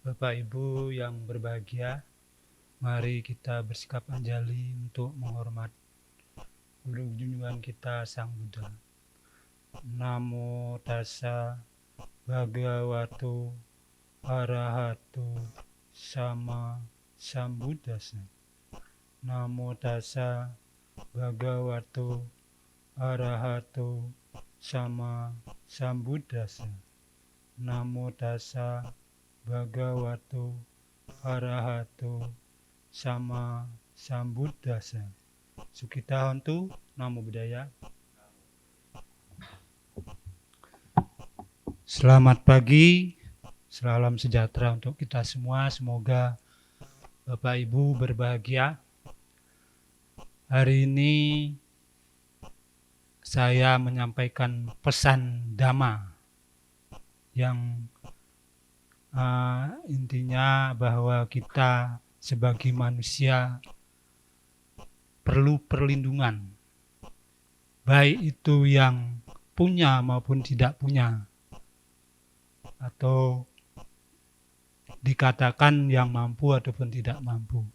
Bapak Ibu yang berbahagia, mari kita bersikap anjali untuk menghormat guru junjungan kita Sang Buddha. Namo tassa bhagavato arahato sama sambuddhassa. Namo tassa bhagavato arahato sama sambuddhassa. Namo tassa bhagavato arahato sama sambuddhassa. Sukita hontu, namo buddhaya. Selamat pagi, salam sejahtera untuk kita semua. Semoga Bapak Ibu berbahagia. Hari ini saya menyampaikan pesan Dhamma yang intinya bahwa kita sebagai manusia perlu perlindungan, baik itu yang punya maupun tidak punya, atau dikatakan yang mampu ataupun tidak mampu.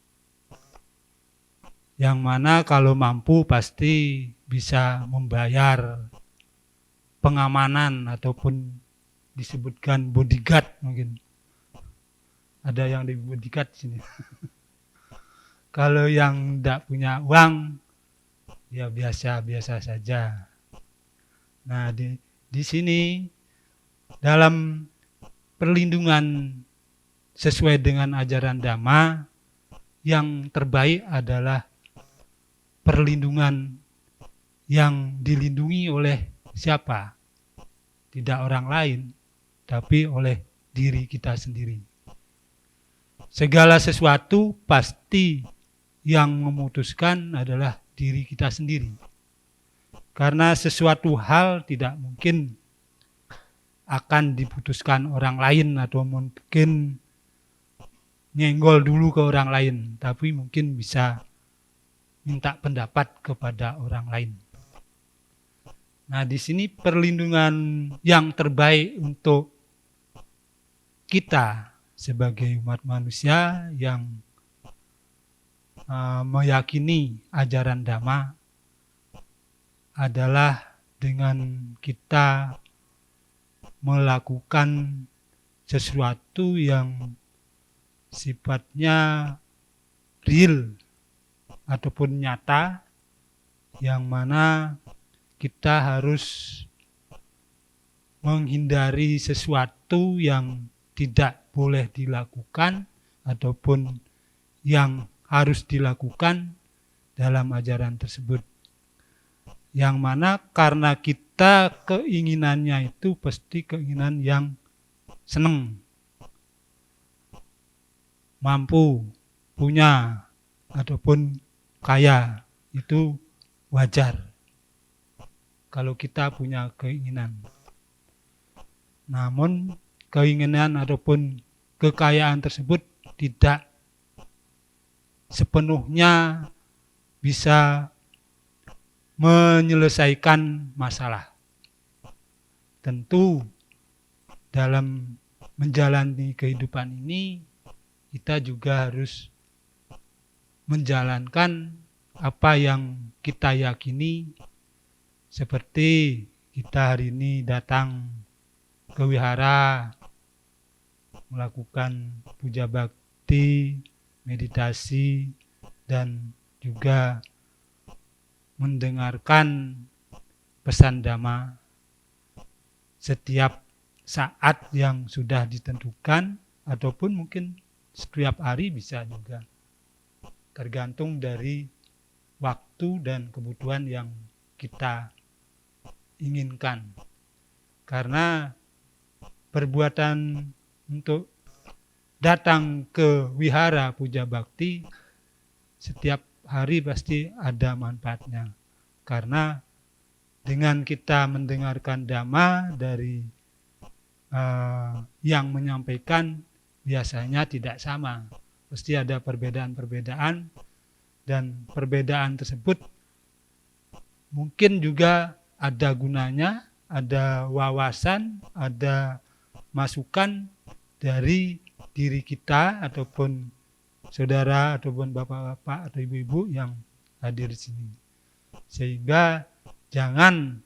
Yang mana kalau mampu pasti bisa membayar pengamanan ataupun disebutkan bodyguard mungkin. Ada yang di bodyguard sini. Kalau yang tidak punya uang, ya biasa-biasa saja. Nah, di sini dalam perlindungan sesuai dengan ajaran Dhamma, yang terbaik adalah perlindungan yang dilindungi oleh siapa? Tidak orang lain, tapi oleh diri kita sendiri. Segala sesuatu pasti yang memutuskan adalah diri kita sendiri. Karena sesuatu hal tidak mungkin akan diputuskan orang lain atau mungkin nyenggol dulu ke orang lain, tapi mungkin bisa minta pendapat kepada orang lain. Nah, di sini perlindungan yang terbaik untuk kita sebagai umat manusia yang meyakini ajaran Dhamma adalah dengan kita melakukan sesuatu yang sifatnya real ataupun nyata, yang mana kita harus menghindari sesuatu yang tidak boleh dilakukan ataupun yang harus dilakukan dalam ajaran tersebut. Yang mana karena kita keinginannya itu pasti keinginan yang senang, mampu, punya, ataupun kaya, itu wajar kalau kita punya keinginan. Namun keinginan ataupun kekayaan tersebut tidak sepenuhnya bisa menyelesaikan masalah. Tentu dalam menjalani kehidupan ini kita juga harus menjalankan apa yang kita yakini, seperti kita hari ini datang ke wihara melakukan puja bakti, meditasi, dan juga mendengarkan pesan Dhamma setiap saat yang sudah ditentukan, ataupun mungkin setiap hari bisa juga, tergantung dari waktu dan kebutuhan yang kita inginkan. Karena perbuatan untuk datang ke wihara puja bakti setiap hari pasti ada manfaatnya. Karena dengan kita mendengarkan Dhamma dari yang menyampaikan biasanya tidak sama. Pasti ada perbedaan-perbedaan, dan perbedaan tersebut mungkin juga ada gunanya, ada wawasan, ada masukan dari diri kita ataupun saudara ataupun bapak-bapak atau ibu-ibu yang hadir di sini. Sehingga jangan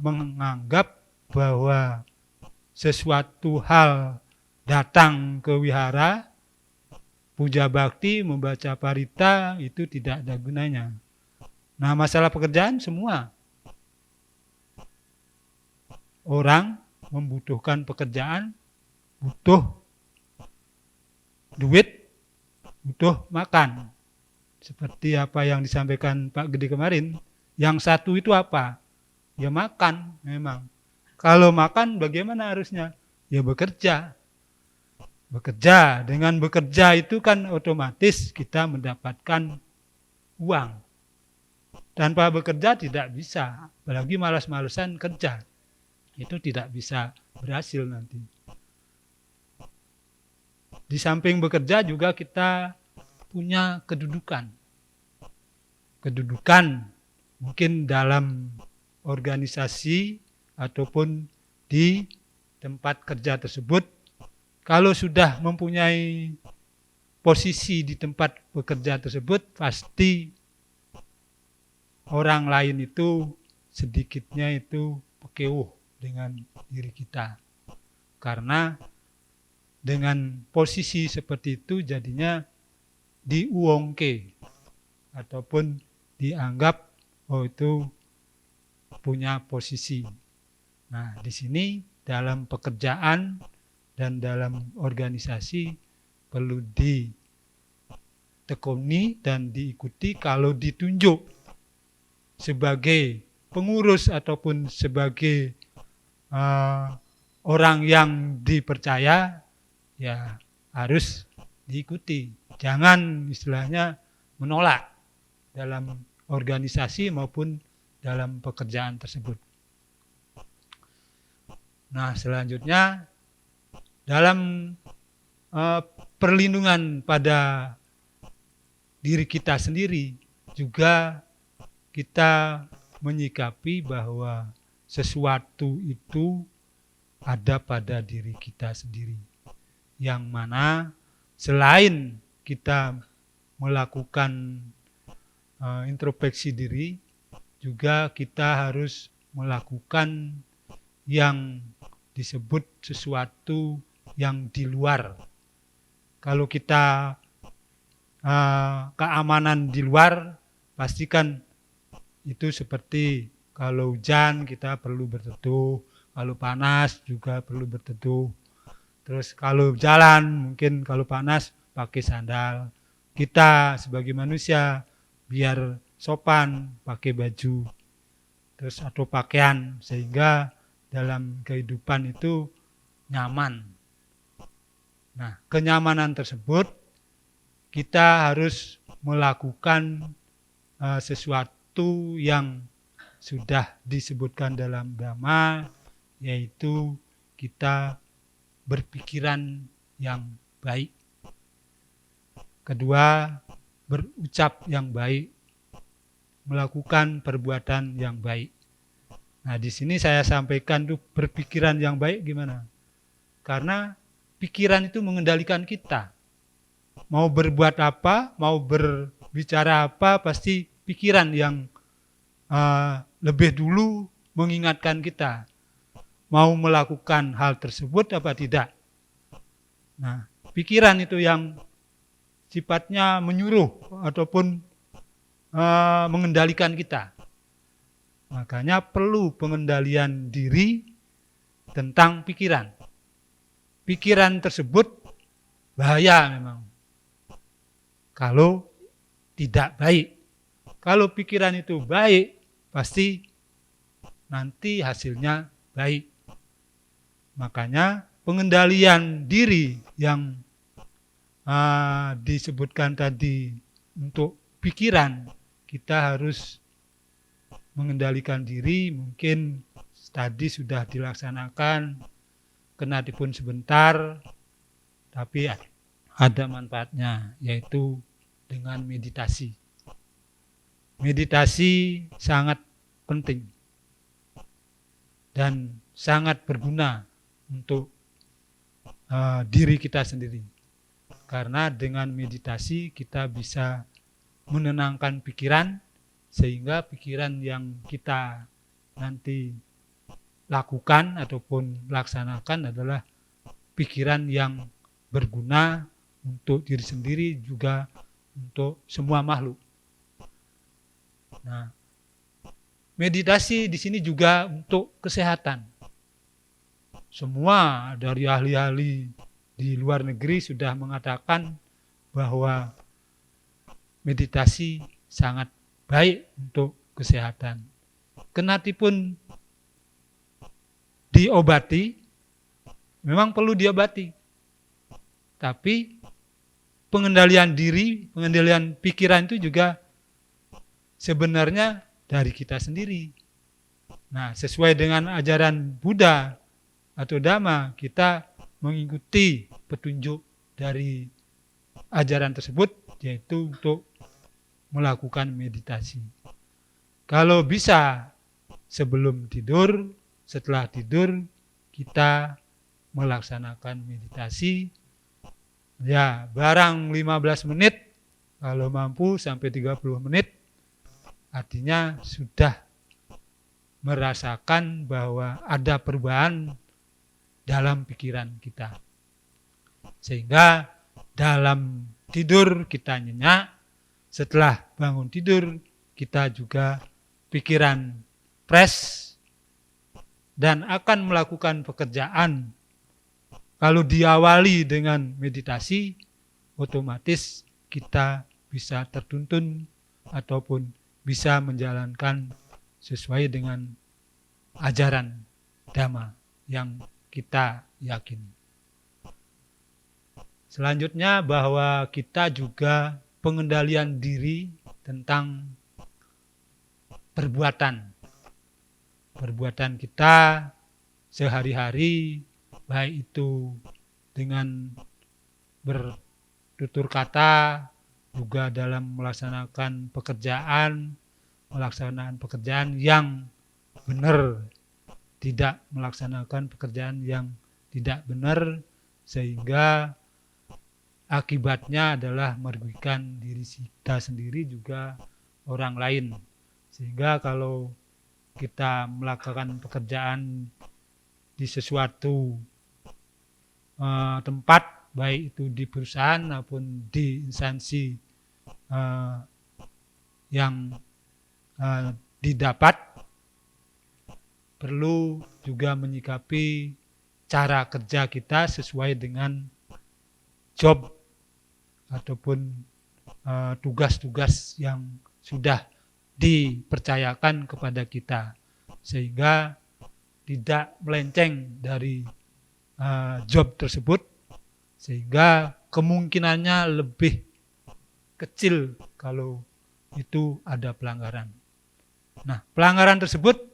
menganggap bahwa sesuatu hal datang ke wihara, puja bakti, membaca parita itu tidak ada gunanya. Nah, masalah pekerjaan semua orang membutuhkan pekerjaan, butuh duit, butuh makan. Seperti apa yang disampaikan Pak Gede kemarin, yang satu itu apa? Ya makan memang. Kalau makan bagaimana harusnya? Ya bekerja. Bekerja, dengan bekerja itu kan otomatis kita mendapatkan uang. Tanpa bekerja tidak bisa, apalagi malas-malesan kerja. Itu tidak bisa berhasil nanti. Di samping bekerja juga kita punya kedudukan. Kedudukan mungkin dalam organisasi ataupun di tempat kerja tersebut. Kalau sudah mempunyai posisi di tempat bekerja tersebut, pasti orang lain itu sedikitnya itu pekeuh dengan diri kita. Karena dengan posisi seperti itu jadinya diuongke ataupun dianggap oh itu punya posisi. Nah, di sini dalam pekerjaan dan dalam organisasi perlu ditekuni dan diikuti. Kalau ditunjuk sebagai pengurus ataupun sebagai orang yang dipercaya, ya harus diikuti. Jangan istilahnya menolak dalam organisasi maupun dalam pekerjaan tersebut. Nah, selanjutnya dalam perlindungan pada diri kita sendiri juga kita menyikapi bahwa sesuatu itu ada pada diri kita sendiri, yang mana selain kita melakukan introspeksi diri, juga kita harus melakukan yang disebut sesuatu yang di luar. Kalau kita keamanan di luar, pastikan itu seperti kalau hujan kita perlu berteduh, kalau panas juga perlu berteduh. Terus kalau jalan mungkin kalau panas pakai sandal. Kita sebagai manusia biar sopan pakai baju terus atau pakaian sehingga dalam kehidupan itu nyaman. Nah, kenyamanan tersebut kita harus melakukan sesuatu yang sudah disebutkan dalam agama, yaitu kita berpikiran yang baik. Kedua, berucap yang baik, melakukan perbuatan yang baik. Nah, di sini saya sampaikan tuh berpikiran yang baik gimana? Karena pikiran itu mengendalikan kita. Mau berbuat apa, mau berbicara apa, pasti pikiran yang lebih dulu mengingatkan kita. Mau melakukan hal tersebut apa tidak. Nah, pikiran itu yang sifatnya menyuruh ataupun mengendalikan kita. Makanya perlu pengendalian diri tentang pikiran. Pikiran tersebut bahaya memang. Kalau tidak baik. Kalau pikiran itu baik, pasti nanti hasilnya baik. Makanya pengendalian diri yang disebutkan tadi untuk pikiran, kita harus mengendalikan diri. Mungkin tadi sudah dilaksanakan, kenatipun sebentar, tapi ada manfaatnya, yaitu dengan meditasi. Meditasi sangat penting dan sangat berguna untuk diri kita sendiri. Karena dengan meditasi kita bisa menenangkan pikiran, sehingga pikiran yang kita nanti lakukan ataupun laksanakan adalah pikiran yang berguna untuk diri sendiri, juga untuk semua makhluk. Nah, meditasi di sini juga untuk kesehatan. Semua dari ahli-ahli di luar negeri sudah mengatakan bahwa meditasi sangat baik untuk kesehatan. Kenatipun diobati, memang perlu diobati. Tapi pengendalian diri, pengendalian pikiran itu juga sebenarnya dari kita sendiri. Nah, sesuai dengan ajaran Buddha atau Dhamma, kita mengikuti petunjuk dari ajaran tersebut, yaitu untuk melakukan meditasi. Kalau bisa sebelum tidur, setelah tidur kita melaksanakan meditasi, ya barang 15 menit, kalau mampu sampai 30 menit, artinya sudah merasakan bahwa ada perubahan dalam pikiran kita. Sehingga dalam tidur kita nyenyak, setelah bangun tidur kita juga pikiran fresh dan akan melakukan pekerjaan. Kalau diawali dengan meditasi, otomatis kita bisa tertuntun ataupun bisa menjalankan sesuai dengan ajaran Dhamma yang kita yakini. Selanjutnya bahwa kita juga pengendalian diri tentang perbuatan kita sehari-hari, baik itu dengan bertutur kata, juga dalam melaksanakan pekerjaan yang benar, tidak melaksanakan pekerjaan yang tidak benar, sehingga akibatnya adalah merugikan diri kita sendiri juga orang lain. Sehingga kalau kita melakukan pekerjaan di sesuatu tempat, baik itu di perusahaan maupun di instansi yang didapat, perlu juga menyikapi cara kerja kita sesuai dengan job ataupun tugas-tugas yang sudah dipercayakan kepada kita, sehingga tidak melenceng dari job tersebut, sehingga kemungkinannya lebih kecil kalau itu ada pelanggaran. Nah, pelanggaran tersebut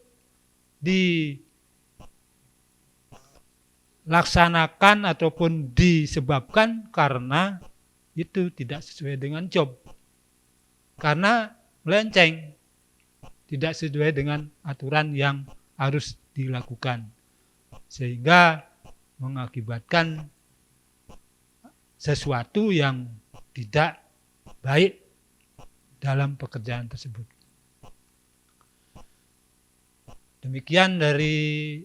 dilaksanakan ataupun disebabkan karena itu tidak sesuai dengan job, karena melenceng, tidak sesuai dengan aturan yang harus dilakukan, sehingga mengakibatkan sesuatu yang tidak baik dalam pekerjaan tersebut. Demikian dari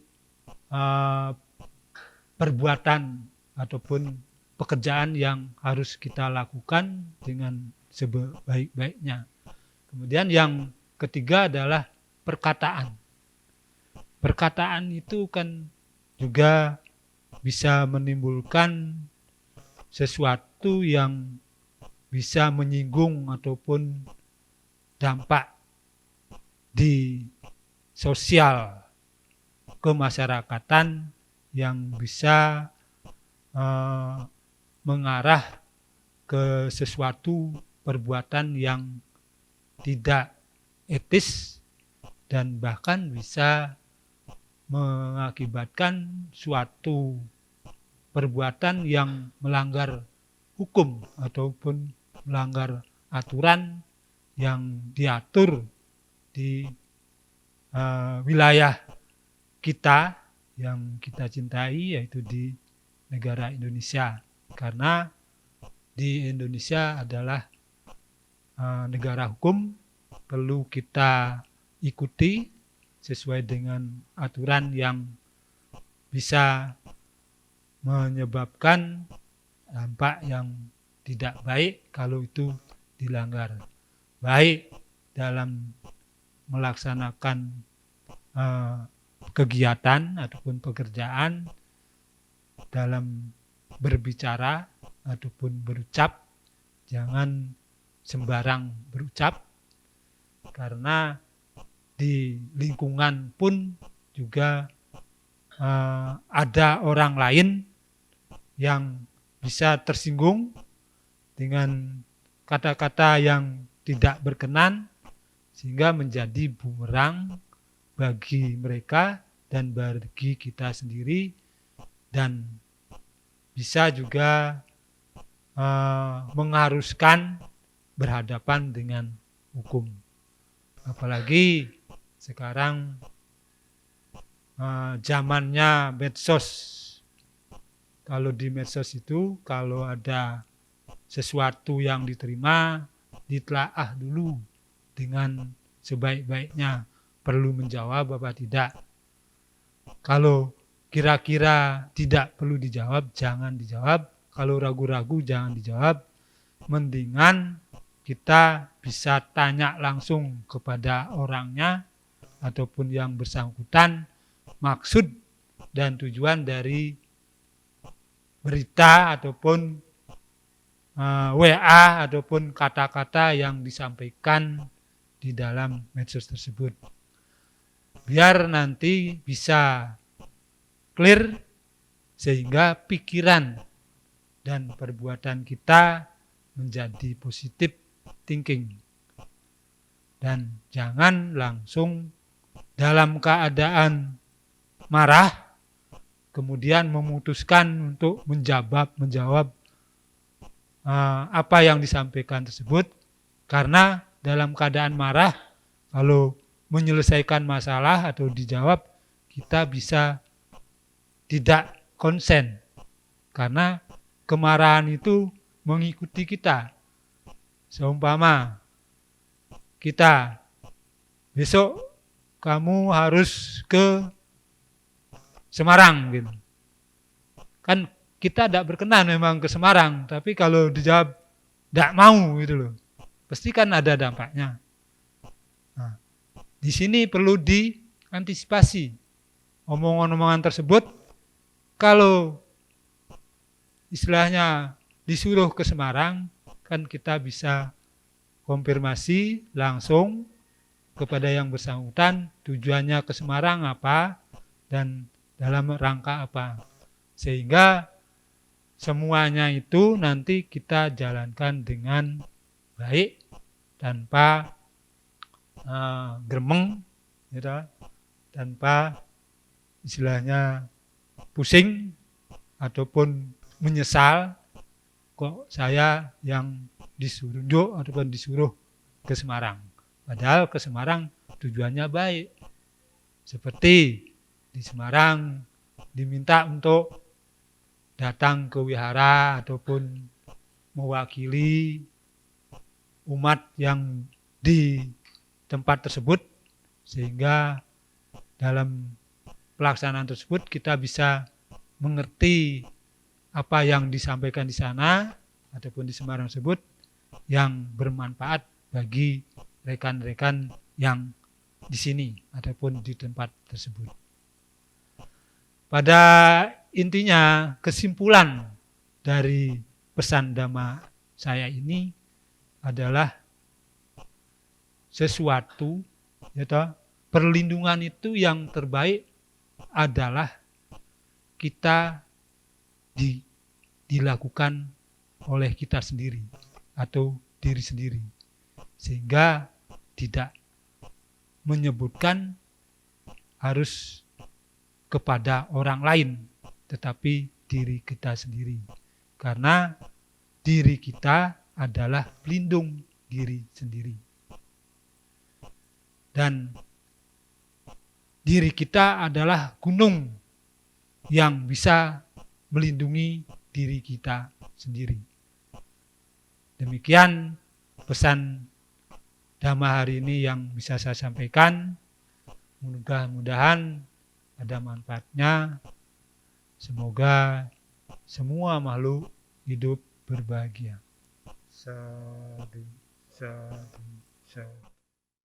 perbuatan ataupun pekerjaan yang harus kita lakukan dengan sebaik-baiknya. Kemudian yang ketiga adalah perkataan. Perkataan itu kan juga bisa menimbulkan sesuatu yang bisa menyinggung ataupun dampak di sosial kemasyarakatan yang bisa mengarah ke sesuatu perbuatan yang tidak etis dan bahkan bisa mengakibatkan suatu perbuatan yang melanggar hukum ataupun melanggar aturan yang diatur di wilayah kita yang kita cintai, yaitu di negara Indonesia, karena di Indonesia adalah negara hukum, perlu kita ikuti sesuai dengan aturan yang bisa menyebabkan dampak yang tidak baik kalau itu dilanggar, baik dalam melaksanakan kegiatan ataupun pekerjaan, dalam berbicara ataupun berucap, jangan sembarang berucap, karena di lingkungan pun juga ada orang lain yang bisa tersinggung dengan kata-kata yang tidak berkenan, sehingga menjadi bumerang bagi mereka dan bagi kita sendiri, dan bisa juga mengharuskan berhadapan dengan hukum. Apalagi sekarang zamannya medsos. Kalau di medsos itu, kalau ada sesuatu yang diterima, ditelaah dulu dengan sebaik-baiknya, perlu menjawab apa tidak. Kalau kira-kira tidak perlu dijawab, jangan dijawab. Kalau ragu-ragu, jangan dijawab. Mendingan kita bisa tanya langsung kepada orangnya ataupun yang bersangkutan, maksud dan tujuan dari berita ataupun WA ataupun kata-kata yang disampaikan di dalam medsos tersebut. Biar nanti bisa clear, sehingga pikiran dan perbuatan kita menjadi positif thinking. Dan jangan langsung dalam keadaan marah kemudian memutuskan untuk menjawab apa yang disampaikan tersebut, karena dalam keadaan marah, kalau menyelesaikan masalah atau dijawab, kita bisa tidak konsen, karena kemarahan itu mengikuti kita. Seumpama kita, besok kamu harus ke Semarang gitu. Kan kita tidak berkenan memang ke Semarang, tapi kalau dijawab tidak mau gitu loh, pasti kan ada dampaknya. Nah, di sini perlu diantisipasi omongan-omongan tersebut. Kalau istilahnya disuruh ke Semarang, kan kita bisa konfirmasi langsung kepada yang bersangkutan, tujuannya ke Semarang apa dan dalam rangka apa, sehingga semuanya itu nanti kita jalankan dengan baik, tanpa gremeng, gitu, tanpa istilahnya pusing ataupun menyesal, kok saya yang disuruh ataupun disuruh ke Semarang. Padahal ke Semarang tujuannya baik. Seperti di Semarang diminta untuk datang ke wihara ataupun mewakili umat yang di tempat tersebut, sehingga dalam pelaksanaan tersebut kita bisa mengerti apa yang disampaikan di sana ataupun di Semarang tersebut yang bermanfaat bagi rekan-rekan yang di sini ataupun di tempat tersebut. Pada intinya, kesimpulan dari pesan Dhamma saya ini adalah sesuatu, perlindungan itu yang terbaik adalah kita dilakukan oleh kita sendiri atau diri sendiri, sehingga tidak menyebutkan harus kepada orang lain, tetapi diri kita sendiri. Karena diri kita adalah pelindung diri sendiri. Dan diri kita adalah gunung yang bisa melindungi diri kita sendiri. Demikian pesan Dhamma hari ini yang bisa saya sampaikan. Mudah-mudahan ada manfaatnya. Semoga semua makhluk hidup berbahagia. Sadhu, sadhu, sadhu.